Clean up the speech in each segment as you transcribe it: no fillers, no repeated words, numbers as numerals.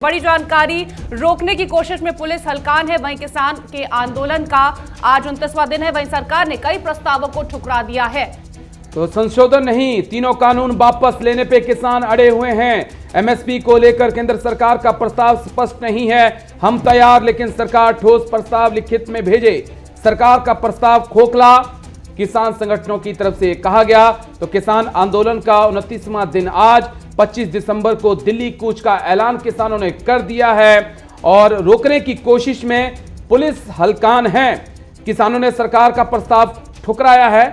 बड़ी जानकारी। रोकने की कोशिश में पुलिस हलकान है। वहीं किसान के आंदोलन का आज 29वां दिन है। वहीं सरकार ने कई प्रस्तावों को ठुकरा दिया है। तो संशोधन नहीं, तीनों कानून वापस लेने पे किसान अड़े हुए हैं। एमएसपी को लेकर केंद्र सरकार का प्रस्ताव स्पष्ट नहीं है। हम तैयार, लेकिन सरकार ठोस प्रस्ताव लिखित में भेजे। सरकार का प्रस्ताव खोखला, किसान संगठनों की तरफ से कहा गया। तो किसान आंदोलन का 29वां दिन आज 25 दिसंबर को दिल्ली कूच का ऐलान किसानों ने कर दिया है और रोकने की कोशिश में पुलिस हलकान है। किसानों ने सरकार का प्रस्ताव ठुकराया है।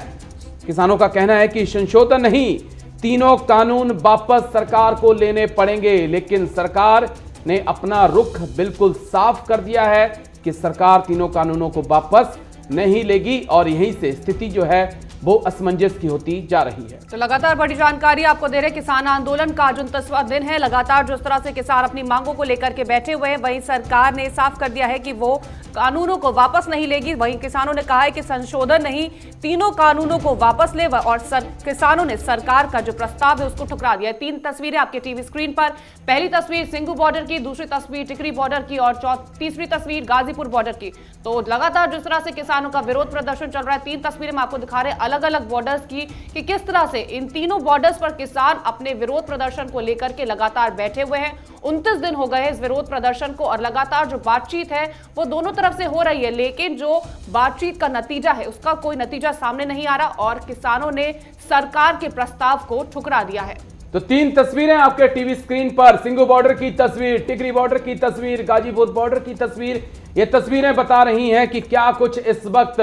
किसानों का कहना है कि संशोधन नहीं, तीनों कानून वापस सरकार को लेने पड़ेंगे। लेकिन सरकार ने अपना रुख बिल्कुल साफ कर दिया है कि सरकार तीनों कानूनों को वापस नहीं लेगी और यहीं से स्थिति जो है वो असमंजस की होती जा रही है। तो लगातार बड़ी जानकारी आपको दे रहे किसान आंदोलन का आज 29वां दिन है। लगातार जिस तरह से किसान अपनी मांगों को लेकर के बैठे हुए हैं, वहीं सरकार ने साफ कर दिया है कि वो कानूनों को वापस नहीं लेगी। वहीं किसानों ने कहा है कि संशोधन नहीं, तीनों कानूनों को वापस ले। और किसानों ने सरकार का जो प्रस्ताव है उसको ठुकरा दिया है। 3 तस्वीरें आपके टीवी स्क्रीन पर। पहली तस्वीर सिंघू बॉर्डर की, दूसरी तस्वीर टिकरी बॉर्डर की और तीसरी तस्वीर गाजीपुर बॉर्डर की। तो लगातार जिस तरह से किसानों का विरोध प्रदर्शन चल रहा है, 3 तस्वीरें हम आपको दिखा रहे हैं अलग अलग बॉर्डर्स की कि किस तरह से इन तीनों बॉर्डर्स पर किसान अपने विरोध प्रदर्शन को लेकर के लगातार बैठे हुए हैं। 29 दिन हो गए इस विरोध प्रदर्शन को और लगातार जो बातचीत है वो दोनों तरफ से हो रही है, लेकिन जो बातचीत का नतीजा है उसका कोई नतीजा सामने नहीं आ रहा और किसानों ने सरकार के प्रस्ताव को ठुकरा दिया है। तो 3 तस्वीरें आपके टीवी स्क्रीन पर। सिंघू बॉर्डर की तस्वीर, टिकरी बॉर्डर की तस्वीर, गाजीपुर बॉर्डर की तस्वीर। ये तस्वीरें बता रही हैं कि क्या कुछ इस वक्त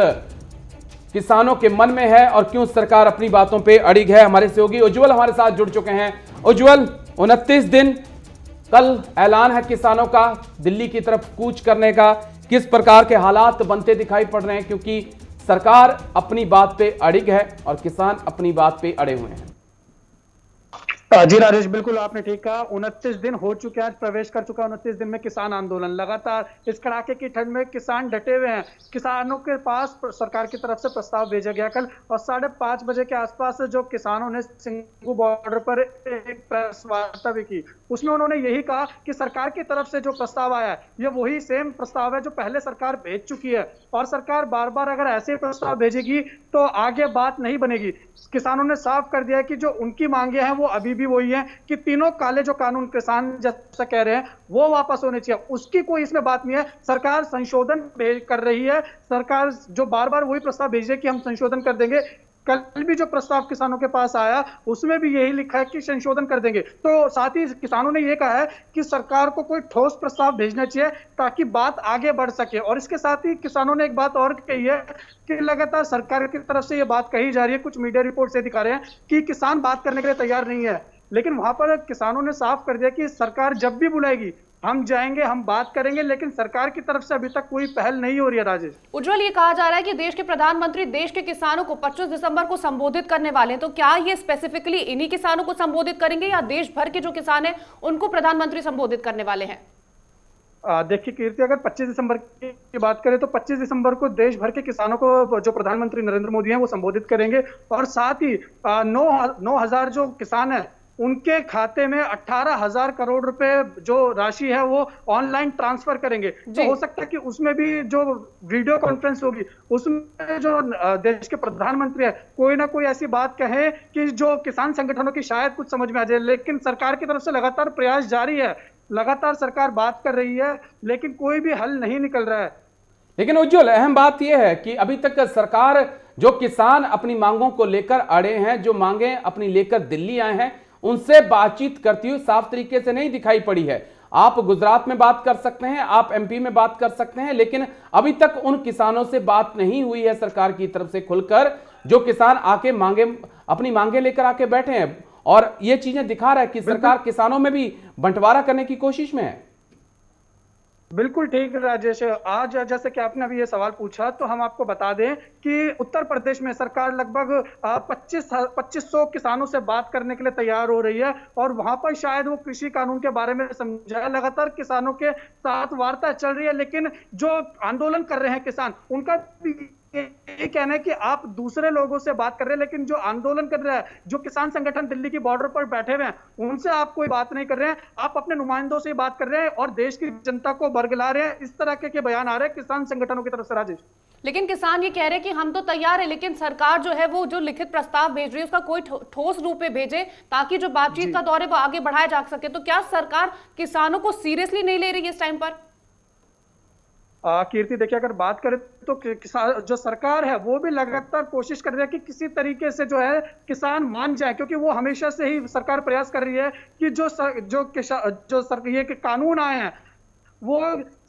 किसानों के मन में है और क्यों सरकार अपनी बातों पे अड़िग है। हमारे सहयोगी उज्जवल हमारे साथ जुड़ चुके हैं। उज्जवल, 29 दिन, कल ऐलान है किसानों का दिल्ली की तरफ कूच करने का। किस प्रकार के हालात बनते दिखाई पड़ रहे हैं, क्योंकि सरकार अपनी बात पे अड़िग है और किसान अपनी बात पे अड़े हुए हैं। जी राजेश, बिल्कुल आपने ठीक कहा। 29 दिन हो चुके हैं, आज प्रवेश कर चुका 29 दिन में किसान आंदोलन। लगातार इस कड़ाके की ठंड में किसान डटे हुए हैं। किसानों के पास सरकार की तरफ से प्रस्ताव भेजा गया कल और 5:30 बजे के आसपास जो किसानों ने सिंघू बॉर्डर पर एक प्रेस वार्ता भी की, उसमें उन्होंने यही कहा कि सरकार की तरफ से जो प्रस्ताव आया है ये वही सेम प्रस्ताव है जो पहले सरकार भेज चुकी है और सरकार बार बार अगर ऐसे प्रस्ताव भेजेगी तो आगे बात नहीं बनेगी। किसानों ने साफ कर दिया कि जो उनकी मांगे हैं वो अभी भी वही है कि तीनों काले जो कानून किसान जैसा कह रहे हैं वो वापस होने चाहिए। उसकी कोई इसमें बात नहीं है। सरकार संशोधन कर रही है। सरकार जो बार बार वही प्रस्ताव भेज रही है कि हम संशोधन कर देंगे। कल भी जो प्रस्ताव किसानों के पास आया उसमें भी यही लिखा है कि संशोधन कर देंगे। तो साथ ही किसानों ने यह कहा है कि सरकार को कोई ठोस प्रस्ताव भेजना चाहिए ताकि बात आगे बढ़ सके। और इसके साथ ही किसानों ने एक बात और कही है कि लगातार सरकार की तरफ से यह बात कही जा रही है, कुछ मीडिया रिपोर्ट से दिखा रहे हैं कि किसान बात करने के लिए तैयार नहीं है, लेकिन वहां पर किसानों ने साफ कर दिया कि सरकार जब भी बुलाएगी हम जाएंगे, हम बात करेंगे। लेकिन सरकार की तरफ से अभी तक कोई पहल नहीं हो रही है। राजेश, उज्जवल, ये कहा जा रहा है कि देश के प्रधानमंत्री देश के किसानों को 25 दिसंबर को संबोधित करने वाले हैं, तो क्या ये स्पेसिफिकली इन्हीं किसानों को संबोधित करेंगे या देश भर के जो किसान हैं उनको प्रधानमंत्री संबोधित करने वाले हैं? देखिए कीर्ति, अगर 25 दिसंबर की बात करें तो 25 दिसंबर को देश भर के किसानों को जो प्रधानमंत्री नरेंद्र मोदी हैं वो संबोधित करेंगे और साथ ही 9,000 जो किसान हैं उनके खाते में 18,000 करोड़ रुपए जो राशि है वो ऑनलाइन ट्रांसफर करेंगे। तो हो सकता है कि उसमें भी जो वीडियो कॉन्फ्रेंस होगी उसमें जो देश के प्रधानमंत्री है कोई ना कोई ऐसी बात कहे कि जो किसान संगठनों की शायद कुछ समझ में आ जाए। लेकिन सरकार की तरफ से लगातार प्रयास जारी है, लगातार सरकार बात कर रही है, लेकिन कोई भी हल नहीं निकल रहा है। लेकिन उज्जवल, अहम बात यह है कि अभी तक सरकार, जो किसान अपनी मांगों को लेकर अड़े हैं, जो मांगे अपनी लेकर दिल्ली आए हैं, उनसे बातचीत करती हुई साफ तरीके से नहीं दिखाई पड़ी है। आप गुजरात में बात कर सकते हैं, आप एमपी में बात कर सकते हैं, लेकिन अभी तक उन किसानों से बात नहीं हुई है सरकार की तरफ से खुलकर, जो किसान आके अपनी मांगे लेकर आके बैठे हैं। और ये चीजें दिखा रहा है कि सरकार किसानों में भी बंटवारा करने की कोशिश में है। बिल्कुल ठीक राजेश, आज जैसे कि आपने अभी ये सवाल पूछा तो हम आपको बता दें कि उत्तर प्रदेश में सरकार लगभग 2500 किसानों से बात करने के लिए तैयार हो रही है और वहां पर शायद वो कृषि कानून के बारे में समझाया। लगातार किसानों के साथ वार्ता चल रही है, लेकिन जो आंदोलन कर रहे हैं किसान उनका भी ये कहना है कि आप दूसरे लोगों से बात कर रहे हैं, लेकिन जो आंदोलन कर रहा है, जो किसान संगठन दिल्ली की बॉर्डर पर बैठे हुए हैं, उनसे आप कोई बात नहीं कर रहे हैं। आप अपने नुमाइंदों से बात कर रहे हैं और देश की जनता को बरगला रहे हैं। इस तरह के बयान आ रहे हैं किसान संगठनों की तरफ से। राजेश, लेकिन किसान ये कह रहे हैं कि हम तो तैयार है, लेकिन सरकार जो है वो जो लिखित प्रस्ताव भेज रही है उसका कोई ठोस रूप में भेजे ताकि जो बातचीत का दौर है वो आगे बढ़ाया जा सके। तो क्या सरकार किसानों को सीरियसली नहीं ले रही है इस टाइम पर? कीर्ति, देखिए, अगर बात करें तो किसान, जो सरकार है वो भी लगातार कोशिश कर रही है कि किसी तरीके से जो है किसान मान जाए, क्योंकि वो हमेशा से ही सरकार प्रयास कर रही है कि ये कानून आए हैं वो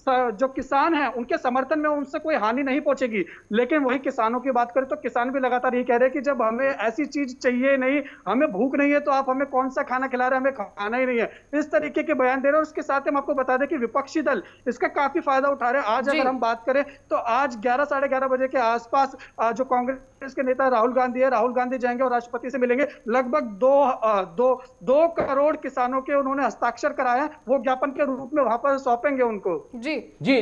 जो किसान हैं उनके समर्थन में उनसे कोई हानि नहीं पहुंचेगी। लेकिन वही किसानों की बात करें तो किसान भी लगातार ये कह रहे हैं कि जब हमें ऐसी चीज चाहिए नहीं, हमें भूख नहीं है, तो आप हमें कौन सा खाना खिला रहे हैं, हमें खाना ही नहीं है। इस तरीके के बयान दे रहे हैं। उसके साथ हम आपको बता दें कि विपक्षी दल इसका काफी फायदा उठा रहे हैं। आज अगर हम बात करें तो आज 11 साढ़े 11 बजे के आसपास जो कांग्रेस के नेता राहुल गांधी है, राहुल गांधी जाएंगे और राष्ट्रपति से मिलेंगे। लगभग 2 करोड़ किसानों के उन्होंने हस्ताक्षर कराए हैं, वो ज्ञापन के रूप में वहां पर सौंपेंगे उनको। जी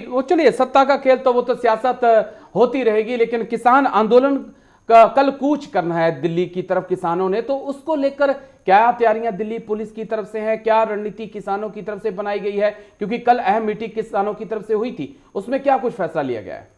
वो चलिए, सत्ता का खेल तो वो तो सियासत होती रहेगी, लेकिन किसान आंदोलन का कल कूच करना है दिल्ली की तरफ किसानों ने, तो उसको लेकर क्या तैयारियां दिल्ली पुलिस की तरफ से हैं, क्या रणनीति किसानों की तरफ से बनाई गई है? क्योंकि कल अहम मीटिंग किसानों की तरफ से हुई थी, उसमें क्या कुछ फैसला लिया गया है?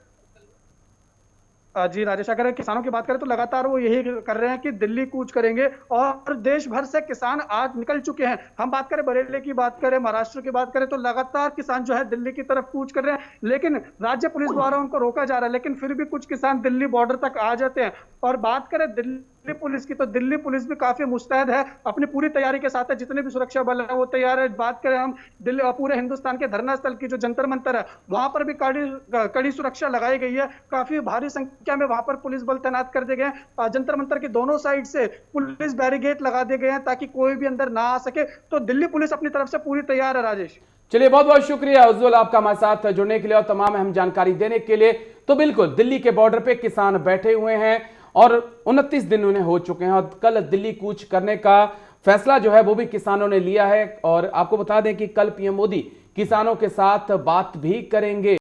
जी राजेश, अगर किसानों की बात करें तो लगातार वो यही कर रहे हैं कि दिल्ली कूच करेंगे और देश भर से किसान आज निकल चुके हैं। हम बात करें बरेली की, बात करें महाराष्ट्र की, बात करें तो लगातार किसान जो है दिल्ली की तरफ कूच कर रहे हैं, लेकिन राज्य पुलिस द्वारा उनको रोका जा रहा है। लेकिन फिर भी कुछ किसान दिल्ली बॉर्डर तक आ जाते हैं। और बात करें दिल्ली पुलिस की तो दिल्ली पुलिस भी काफी मुस्तैद है, अपनी पूरी तैयारी के साथ है। जितने भी सुरक्षा बल है वो तैयार है। बात करें हम दिल्ली पूरे हिंदुस्तान के धरना स्थल की, जो जंतर मंतर है, वहां पर भी कड़ी सुरक्षा लगाई गई है। काफी भारी संख्या में वहां पर पुलिस बल तैनात कर दिए गए हैं। जंतर मंतर के दोनों साइड से पुलिस बैरिकेड लगा दिए गए हैं ताकि कोई भी अंदर ना आ सके। तो दिल्ली पुलिस अपनी तरफ से पूरी तैयार है। राजेश, चलिए, बहुत बहुत शुक्रिया उज्जवल आपका हमारे साथ जुड़ने के लिए और तमाम अहम जानकारी देने के लिए। तो बिल्कुल दिल्ली के बॉर्डर पे किसान बैठे हुए हैं और 29 दिन उन्हें हो चुके हैं और कल दिल्ली कूच करने का फैसला जो है वो भी किसानों ने लिया है। और आपको बता दें कि कल पीएम मोदी किसानों के साथ बात भी करेंगे।